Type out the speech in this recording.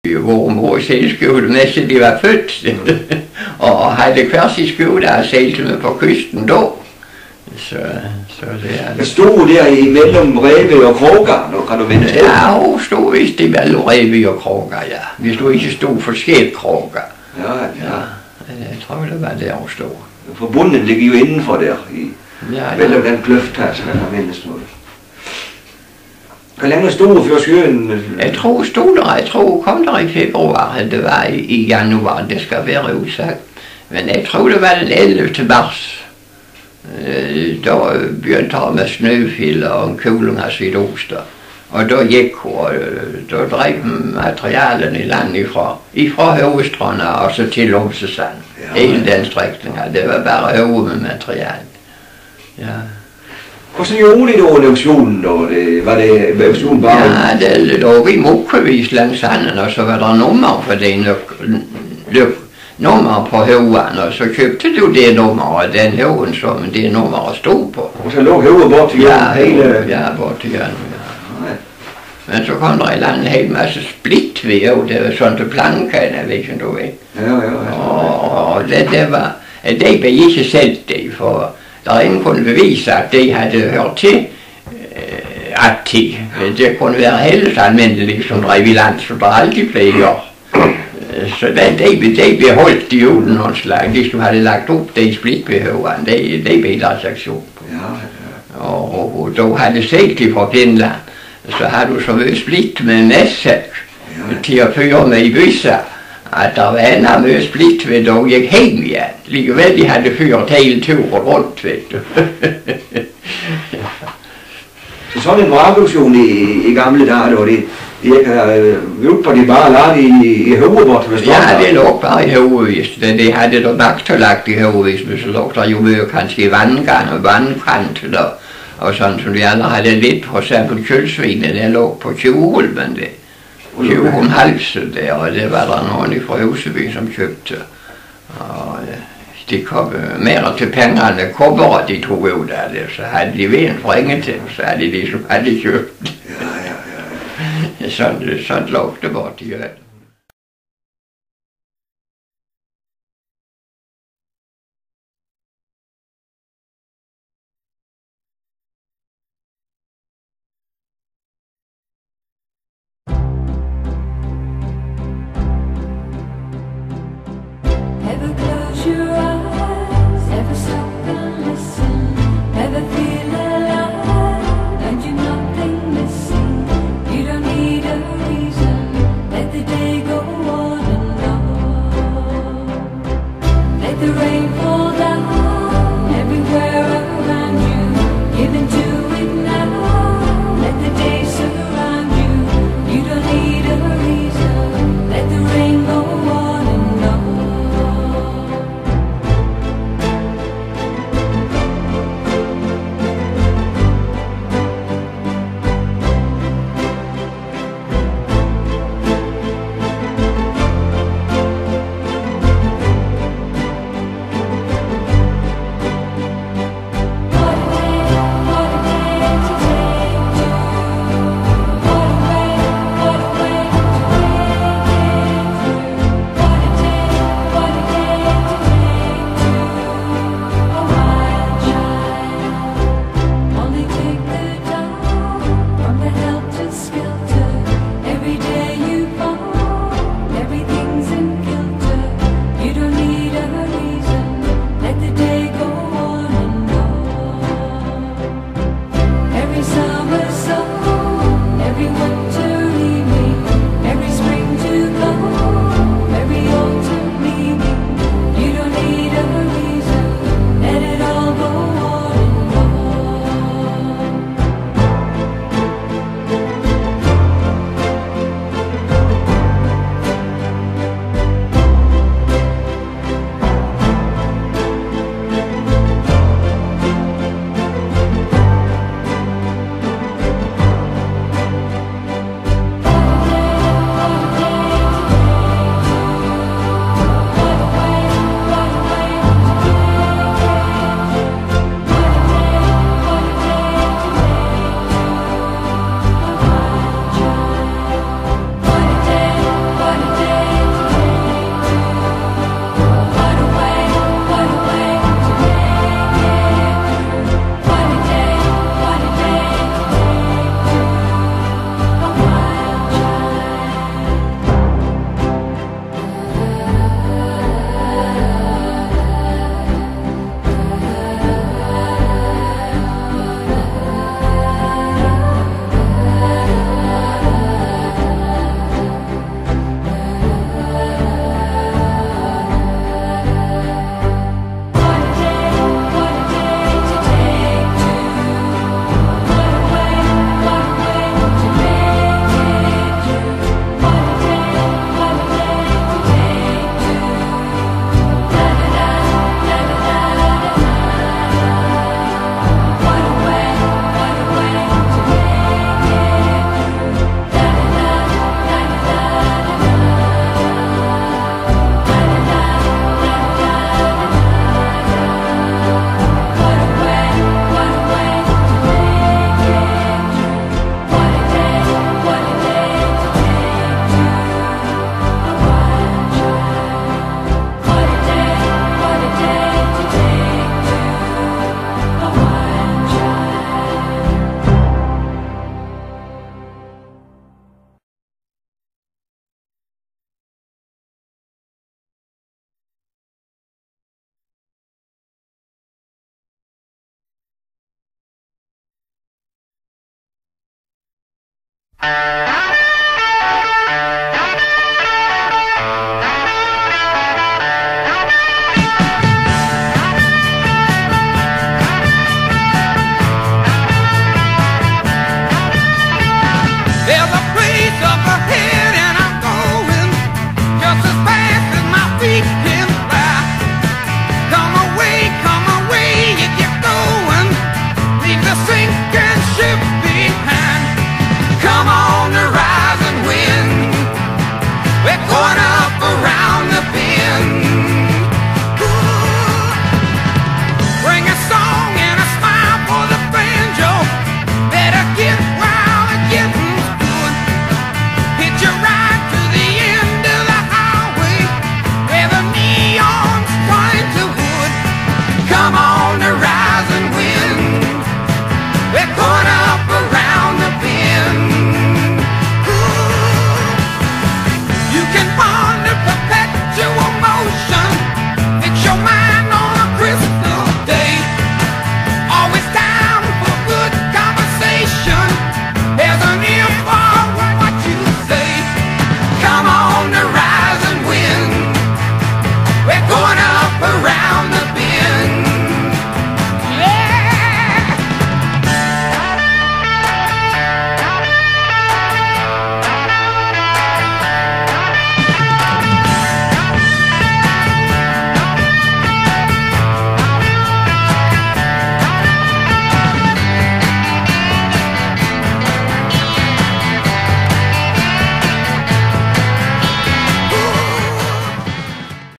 Hvor mor selv skjøvede mens de var født. Og havde hver sin skjøv, der sejlte med på kysten da. Så det er... Jeg stod der imellem Revi og Kroger, nu kan du vende stedet? Ja, hun stod vist imellem Revi og Kroger, ja. Vi stod ikke stod for skæt Kroger. Ja. Jeg tror, det var der, hun stod. Forbundet ligger jo indenfor der, mellem den kløft her, så der mindes noget. Hvor længe stod du før skyen? Jeg tror hun kom der i februar, det var i januar, det skal være udsagt. Men jeg tror, det var den 11. mars. Der begyndte der med snøfilder og en kuling af sydoster. Og der gik hun, og der drev materialerne i land ifra Høvestrønne og så til Lomsesand. Ja. Hele den strækning her, det var bare høve med materialet. Ja. Hvordan gjorde I det under erosionen da? Var det erosionen bare? Ja, det lå i mokkevis langs sanden, og så var der nummer for det nummer på høveren, og så købte du det nummer, og den høven, som det nummer stod på. Og så lå høven bort til hjørnet? Ja, bort til hjørnet, ja. Men så kom der en hel masse split ved, det var sådan til plankerne, hvis du ved. Ja. Og det blev ikke selv det, for der ingen kunne bevise, at det havde hørt til aktiv. Det kunne være helt almindeligt, som drev i land, så der aldrig blev gjort. Så det blev holdt i udenhåndslag, hvis du havde lagt op det i splitbehøveren, det blev der sektion på. Ja. Og du havde set det fra Finland, så har du så været split med masse til at føre med i bysser, at der var en af møde split ved, der gik hjem igen. Ligevel de havde ført hele turen rundt, ved du. Så sådan en revolution i gamle dage, da det hjælper de bare lagt i hovedet? Ja, det lå bare i hovedet. Det havde der magtolagt i hovedet, men så lå der jo møde kanskje i vandgang og vandkant, og sådan som vi alle havde lidt, for eksempel kølsvinet, der lå på 20 men det. 20 halsen der, og det var der nogen fra Huseby, som købte. Og de kom mere til pengene, kopper, de tog ud af det, så havde de ved en fringe til, så havde de ligesom havde købt. Ja. Sådan lå det bort i øvrigt. Never close your eyes, never stop and listen, never feel alive, and you're nothing missing. You don't need a reason, let the day Thank you.